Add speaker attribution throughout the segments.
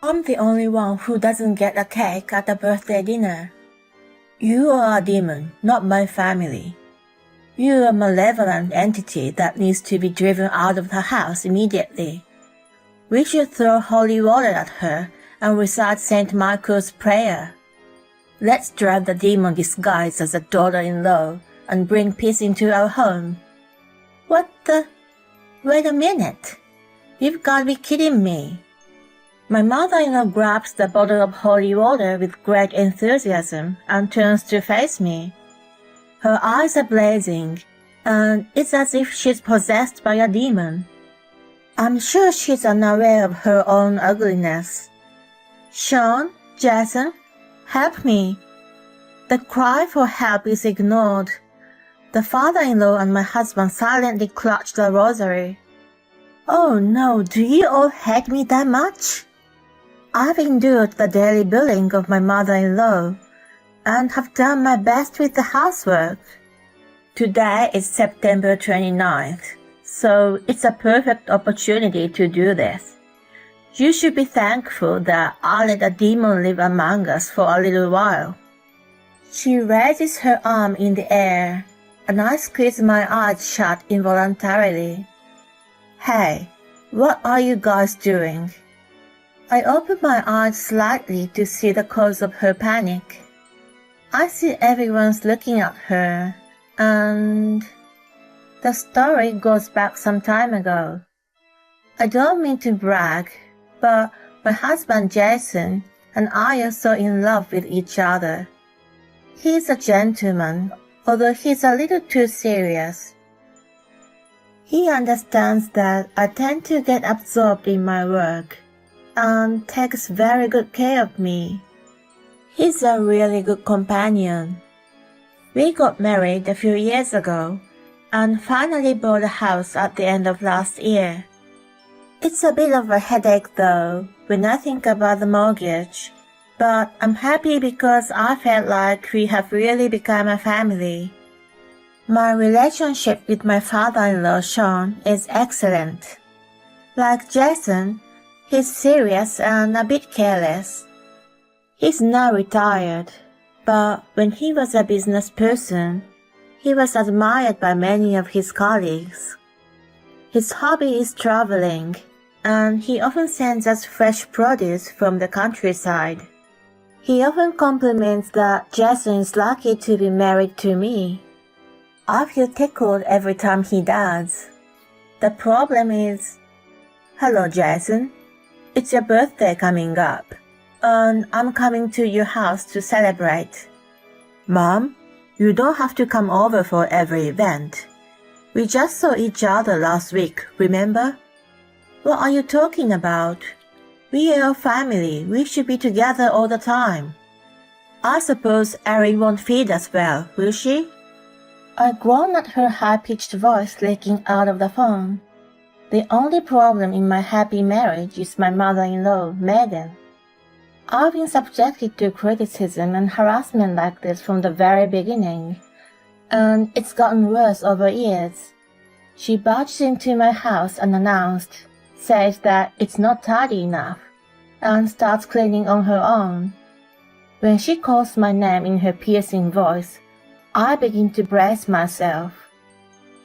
Speaker 1: I'm the only one who doesn't get a cake at the birthday dinner. You are a demon, not my family. You're a malevolent entity that needs to be driven out of the house immediately. We should throw holy water at her and recite St. Michael's prayer. Let's drive the demon disguised as a daughter-in-law and bring peace into our home. What the? Wait a minute. You've got to be kidding me. My mother-in-law grabs the bottle of holy water with great enthusiasm and turns to face me. Her eyes are blazing, and it's as if she's possessed by a demon. I'm sure she's unaware of her own ugliness. Sean, Jason, help me. The cry for help is ignored. The father-in-law and my husband silently clutch the rosary. Oh no, do you all hate me that much? I've endured the daily bullying of my mother-in-law and have done my best with the housework. Today is September 29th, so it's a perfect opportunity to do this. You should be thankful that I let a demon live among us for a little while. She raises her arm in the air, and I squeeze my eyes shut involuntarily. Hey, what are you guys doing? I open my eyes slightly to see the cause of her panic. I see everyone's looking at her, and the story goes back some time ago. I don't mean to brag, but my husband Jason and I are so in love with each other. He's a gentleman, although he's a little too serious. He understands that I tend to get absorbed in my work and takes very good care of me. He's a really good companion. We got married a few years ago and finally bought a house at the end of last year. It's a bit of a headache though when I think about the mortgage, but I'm happy because I felt like we have really become a family. My relationship with my father-in-law Sean is excellent. Like Jason, he's serious and a bit careless. He's now retired, but when he was a business person, he was admired by many of his colleagues. His hobby is traveling, and he often sends us fresh produce from the countryside. He often compliments that Jason is lucky to be married to me. I feel tickled every time he does. The problem is, hello Jason, it's your birthday coming up, and I'm coming to your house to celebrate. Mom, you don't have to come over for every event. We just saw each other last week, remember? What are you talking about? We are a family, we should be together all the time. I suppose Erin won't feed us well, will she? I groan at her high-pitched voice leaking out of the phone. The only problem in my happy marriage is my mother-in-law, Megan. I've been subjected to criticism and harassment like this from the very beginning, and it's gotten worse over years. She barged into my house unannounced, says that it's not tidy enough, and starts cleaning on her own. When she calls my name in her piercing voice, I begin to brace myself.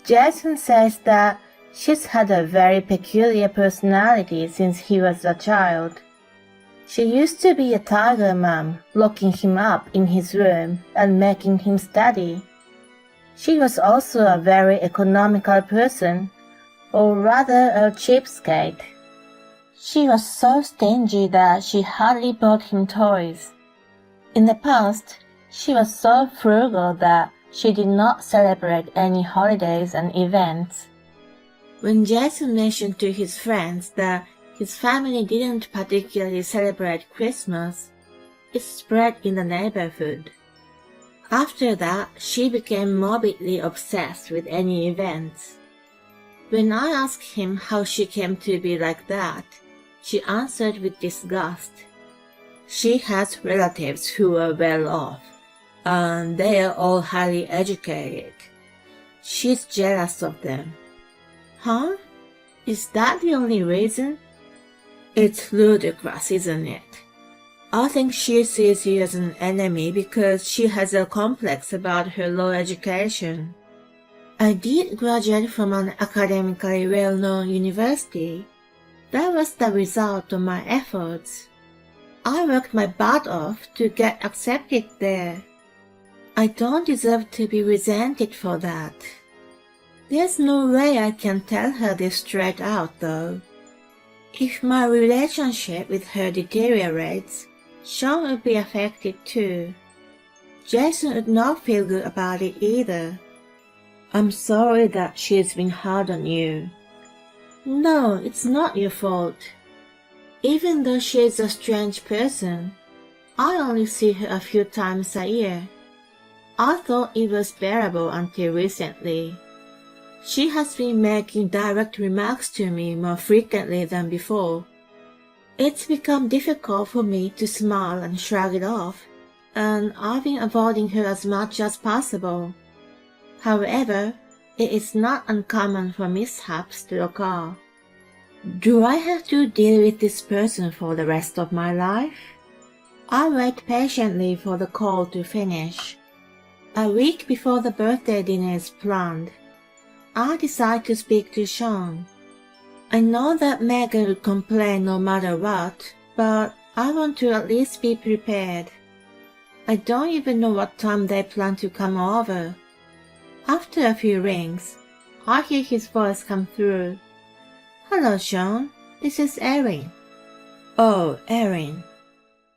Speaker 1: Jason says that she's had a very peculiar personality since he was a child. She used to be a tiger mom, locking him up in his room and making him study. She was also a very economical person, or rather a cheapskate. She was so stingy that she hardly bought him toys. In the past, she was so frugal that she did not celebrate any holidays and events. When Jason mentioned to his friends that his family didn't particularly celebrate Christmas, it spread in the neighborhood. After that, she became morbidly obsessed with any events. When I asked him how she came to be like that, she answered with disgust. She has relatives who are well off, and they are all highly educated. She's jealous of them. Huh? Is that the only reason? It's ludicrous, isn't it? I think she sees you as an enemy because she has a complex about her low education. I did graduate from an academically well-known university. That was the result of my efforts. I worked my butt off to get accepted there. I don't deserve to be resented for that. There's no way I can tell her this straight out, though. If my relationship with her deteriorates, Sean will be affected too. Jason would not feel good about it either. I'm sorry that she's been hard on you. No, it's not your fault. Even though she's a strange person, I only see her a few times a year. I thought it was bearable until recently. She has been making direct remarks to me more frequently than before. It's become difficult for me to smile and shrug it off, and I've been avoiding her as much as possible. However, it is not uncommon for mishaps to occur. Do I have to deal with this person for the rest of my life? I wait patiently for the call to finish. A week before the birthday dinner is planned, I decide to speak to Sean. I know that Megan would complain no matter what, but I want to at least be prepared. I don't even know what time they plan to come over. After a few rings, I hear his voice come through. Hello, Sean. This is Erin. Oh, Erin.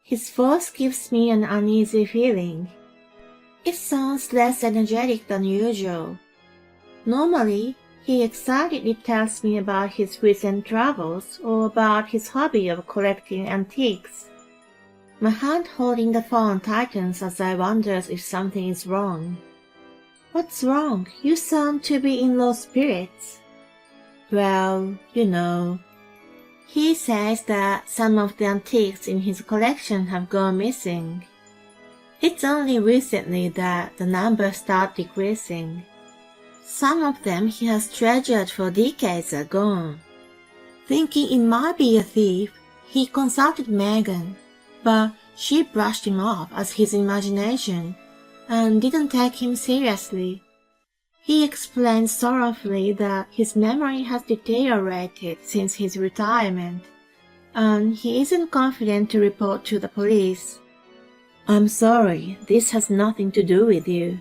Speaker 1: His voice gives me an uneasy feeling. It sounds less energetic than usual. Normally, he excitedly tells me about his recent travels or about his hobby of collecting antiques. My hand holding the phone tightens as I wonder if something is wrong. What's wrong? You sound to be in low spirits. Well, he says that some of the antiques in his collection have gone missing. It's only recently that the numbers start decreasing. Some of them he has treasured for decades are gone. Thinking it might be a thief, he consulted Megan, but she brushed him off as his imagination and didn't take him seriously. He explained sorrowfully that his memory has deteriorated since his retirement, and he isn't confident to report to the police. I'm sorry, this has nothing to do with you.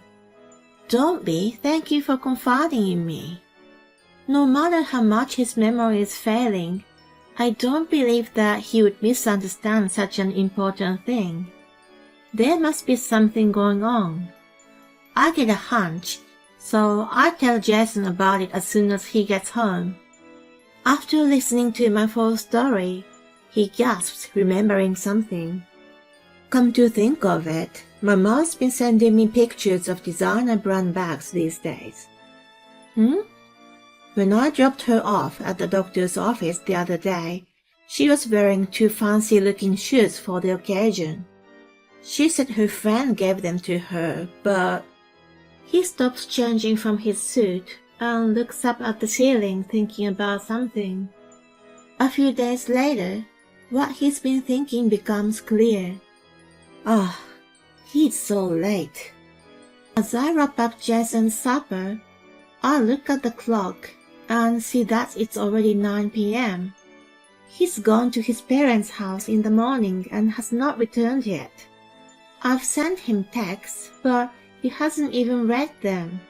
Speaker 1: Don't be, thank you for confiding in me. No matter how much his memory is failing, I don't believe that he would misunderstand such an important thing. There must be something going on. I get a hunch, so I tell Jason about it as soon as he gets home. After listening to my full story, he gasps, remembering something. Come to think of it, my mom's been sending me pictures of designer brand bags these days. When I dropped her off at the doctor's office the other day, she was wearing 2 fancy-looking shoes for the occasion. She said her friend gave them to her, but... He stops changing from his suit and looks up at the ceiling thinking about something. A few days later, what he's been thinking becomes clear. It's so late. As I wrap up Jason's supper, I look at the clock and see that it's already 9 p.m. He's gone to his parents' house in the morning and has not returned yet. I've sent him texts, but he hasn't even read them.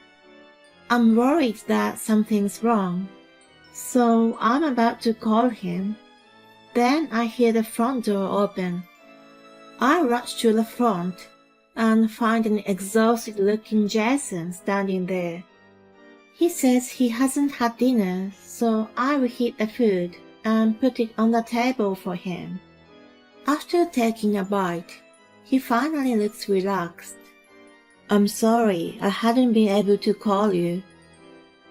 Speaker 1: I'm worried that something's wrong, so I'm about to call him. Then I hear the front door open. I rush to the front and find an exhausted-looking Jason standing there. He says he hasn't had dinner, so I reheat the food and put it on the table for him. After taking a bite, he finally looks relaxed. I'm sorry, I hadn't been able to call you.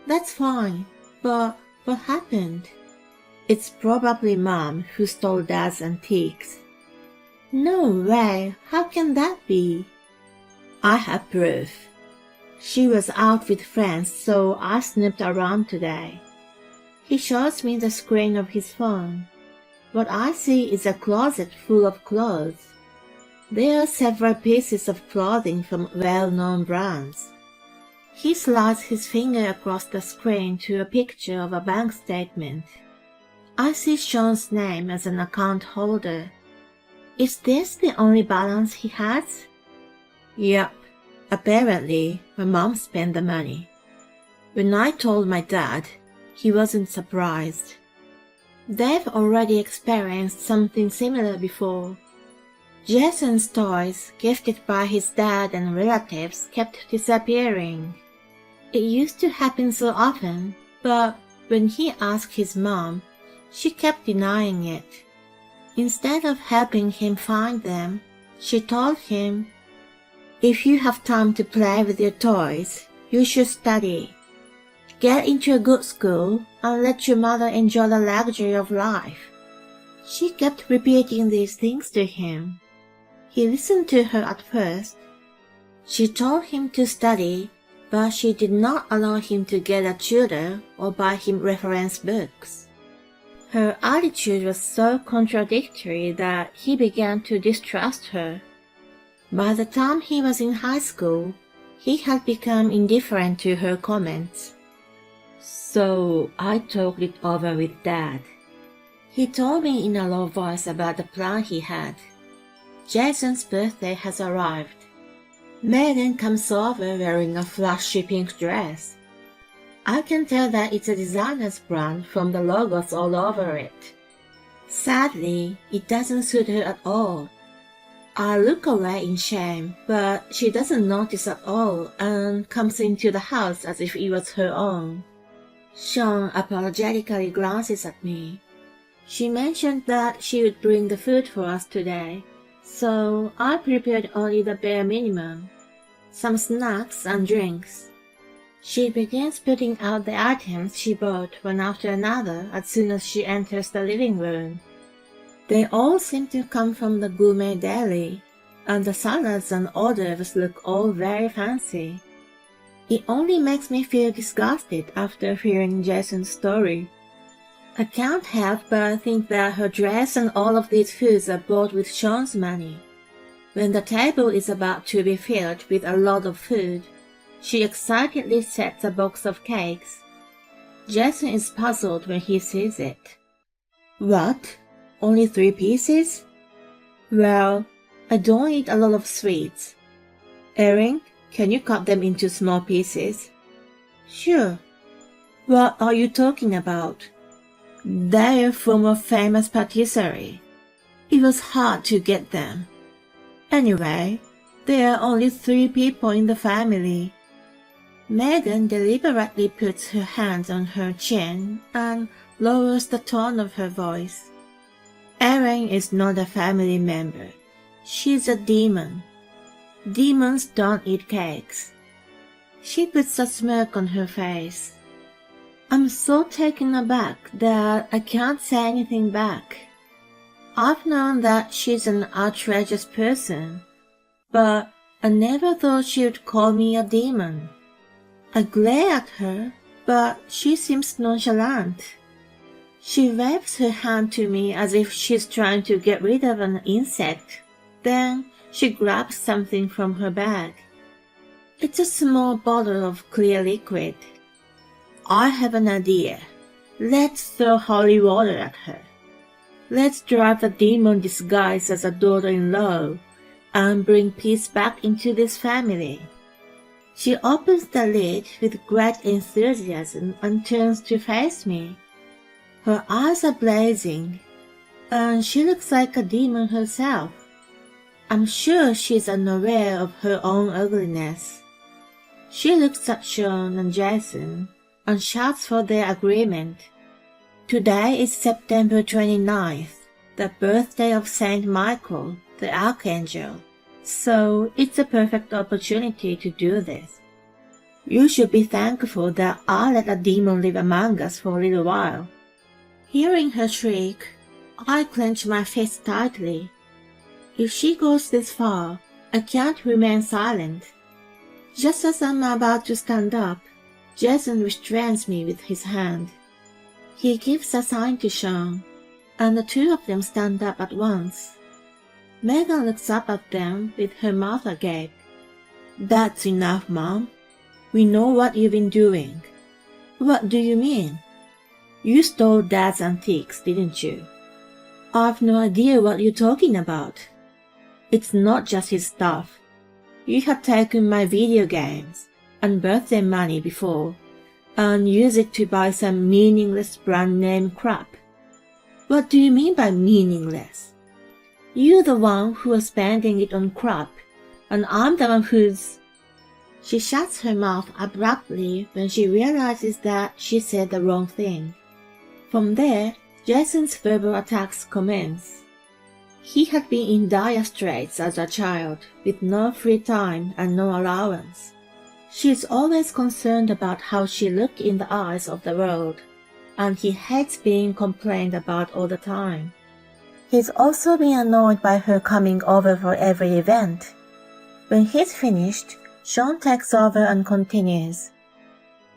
Speaker 1: That's fine, but what happened? It's probably Mom who stole Dad's antiques. No way, how can that be? I have proof. She was out with friends, so I snooped around today. He shows me the screen of his phone. What I see is a closet full of clothes. There are several pieces of clothing from well-known brands. He slides his finger across the screen to a picture of a bank statement. I see Sean's name as an account holder. Is this the only balance he has? Yep. Apparently, my mom spent the money. When I told my dad, he wasn't surprised. They've already experienced something similar before. Jason's toys, gifted by his dad and relatives, kept disappearing. It used to happen so often, but when he asked his mom, she kept denying it. Instead of helping him find them, she told him, "If you have time to play with your toys, you should study. Get into a good school and let your mother enjoy the luxury of life." She kept repeating these things to him. He listened to her at first. She told him to study, but she did not allow him to get a tutor or buy him reference books. Her attitude was so contradictory that he began to distrust her. By the time he was in high school, he had become indifferent to her comments. So I talked it over with Dad. He told me in a low voice about the plan he had. Jason's birthday has arrived. Megan comes over wearing a flashy pink dress. I can tell that it's a designer's brand from the logos all over it. Sadly, it doesn't suit her at all. I look away in shame, but she doesn't notice at all and comes into the house as if it was her own. Sean apologetically glances at me. She mentioned that she would bring the food for us today, so I prepared only the bare minimum, some snacks and drinks. She begins putting out the items she bought one after another as soon as she enters the living room. They all seem to come from the gourmet deli, and the salads and hors d'oeuvres look all very fancy. It only makes me feel disgusted after hearing Jason's story. I can't help but think that her dress and all of these foods are bought with Sean's money. When the table is about to be filled with a lot of food, she excitedly sets a box of cakes. Jason is puzzled when he sees it. What? Only 3 pieces? Well, I don't eat a lot of sweets. Erin, can you cut them into small pieces? Sure. What are you talking about? They're from a famous patisserie. It was hard to get them. Anyway, there are only 3 people in the family. Megan deliberately puts her hand on her chin and lowers the tone of her voice. Erin is not a family member. She's a demon. Demons don't eat cakes. She puts a smirk on her face. I'm so taken aback that I can't say anything back. I've known that she's an outrageous person, but I never thought she would call me a demon. I glare at her, but she seems nonchalant. She waves her hand to me as if she's trying to get rid of an insect. Then she grabs something from her bag. It's a small bottle of clear liquid. I have an idea. Let's throw holy water at her. Let's drive the demon disguised as a daughter-in-law and bring peace back into this family. She opens the lid with great enthusiasm and turns to face me. Her eyes are blazing, and she looks like a demon herself. I'm sure she's unaware of her own ugliness. She looks at Sean and Jason and shouts for their agreement. Today is September 29th, the birthday of Saint Michael, the Archangel, so it's a perfect opportunity to do this. You should be thankful that I let a demon live among us for a little while. Hearing her shriek, I clench my fist tightly. If she goes this far, I can't remain silent. Just as I'm about to stand up, Jason restrains me with his hand. He gives a sign to Sean. and the two of them stand up at once. Megan looks up at them with her mouth agape. That's enough, Mom. We know what you've been doing. What do you mean? You stole Dad's antiques, didn't you? I've no idea what you're talking about. It's not just his stuff. You have taken my video games and birthday money before and used it to buy some meaningless brand name crap. What do you mean by meaningless? You're the one who was spending it on crap, and I'm the one who's... She shuts her mouth abruptly when she realizes that she said the wrong thing. From there, Jason's verbal attacks commence. He had been in dire straits as a child, with no free time and no allowance. She is always concerned about how she looked in the eyes of the world, and he hates being complained about all the time. He's also been annoyed by her coming over for every event. When he's finished, Sean takes over and continues.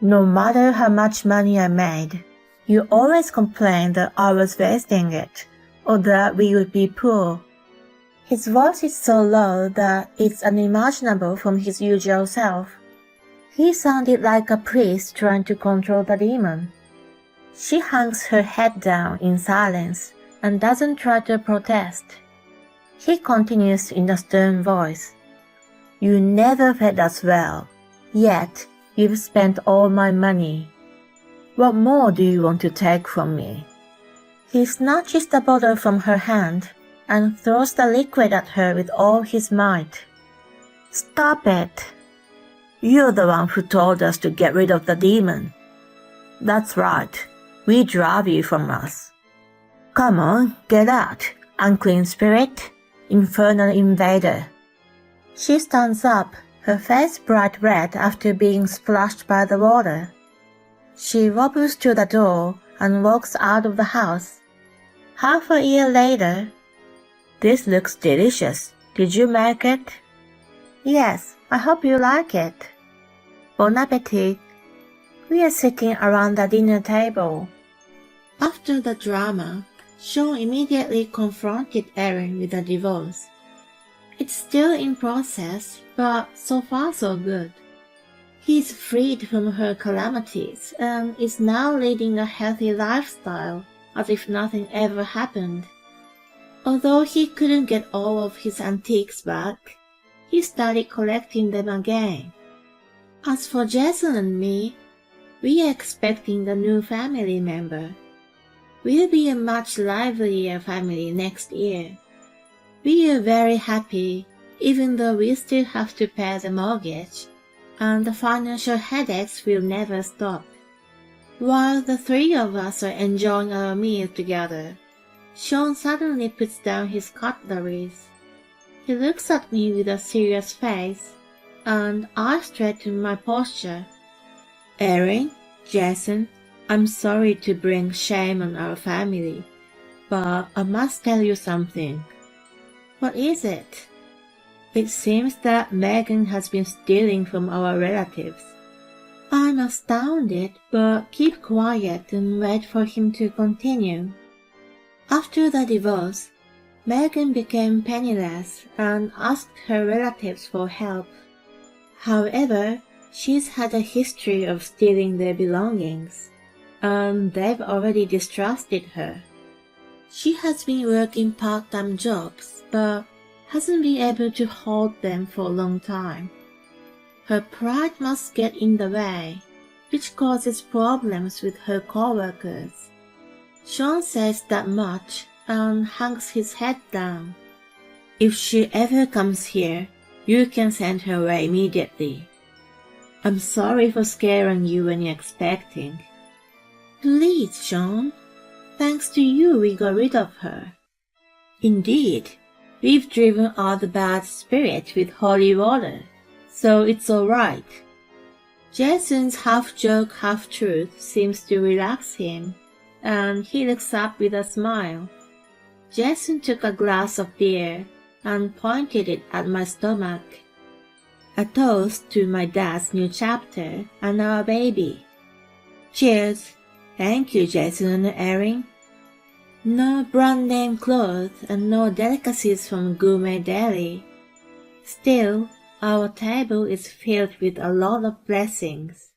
Speaker 1: No matter how much money I made, you always complain that I was wasting it, or that we would be poor. His voice is so low that it's unimaginable from his usual self. He sounded like a priest trying to control the demon. She hangs her head down in silence and doesn't try to protest. He continues in a stern voice. You never fed us well, yet you've spent all my money. What more do you want to take from me? He snatches the bottle from her hand and throws the liquid at her with all his might. Stop it! You're the one who told us to get rid of the demon. That's right, we drive you from us. Come on, get out, unclean spirit, infernal invader. She stands up, her face bright red after being splashed by the water. She wobbles to the door and walks out of the house. Half a year later, this looks delicious. Did you make it? Yes, I hope you like it. Bon appetit. We are sitting around the dinner table. After the drama, Sean immediately confronted Erin with the divorce. It's still in process, but so far so good. He's freed from her calamities and is now leading a healthy lifestyle as if nothing ever happened. Although he couldn't get all of his antiques back, he started collecting them again. As for Jason and me, we are expecting a new family member. We'll be a much livelier family next year. We are very happy, even though we still have to pay the mortgage, and the financial headaches will never stop. While the three of us are enjoying our meal together, Sean suddenly puts down his cutleries. He looks at me with a serious face, and I straighten my posture. Erin, Jason, I'm sorry to bring shame on our family, but I must tell you something. What is it? It seems that Megan has been stealing from our relatives. I'm astounded, but keep quiet and wait for him to continue. After the divorce, Megan became penniless and asked her relatives for help. However, she's had a history of stealing their belongings, and they've already distrusted her. She has been working part-time jobs, but hasn't been able to hold them for a long time. Her pride must get in the way, which causes problems with her co-workers. Sean says that much and hangs his head down. If she ever comes here, you can send her away immediately. I'm sorry for scaring you when you're expecting. Please, Sean. Thanks to you, we got rid of her. Indeed, we've driven out the bad spirit with holy water, so it's all right. Jason's half-joke, half-truth seems to relax him, and he looks up with a smile. Jason took a glass of beer and pointed it at my stomach. A toast to my dad's new chapter and our baby. Cheers. Thank you, Jason and Erin. No brand-name clothes and no delicacies from Gourmet Deli. Still, our table is filled with a lot of blessings.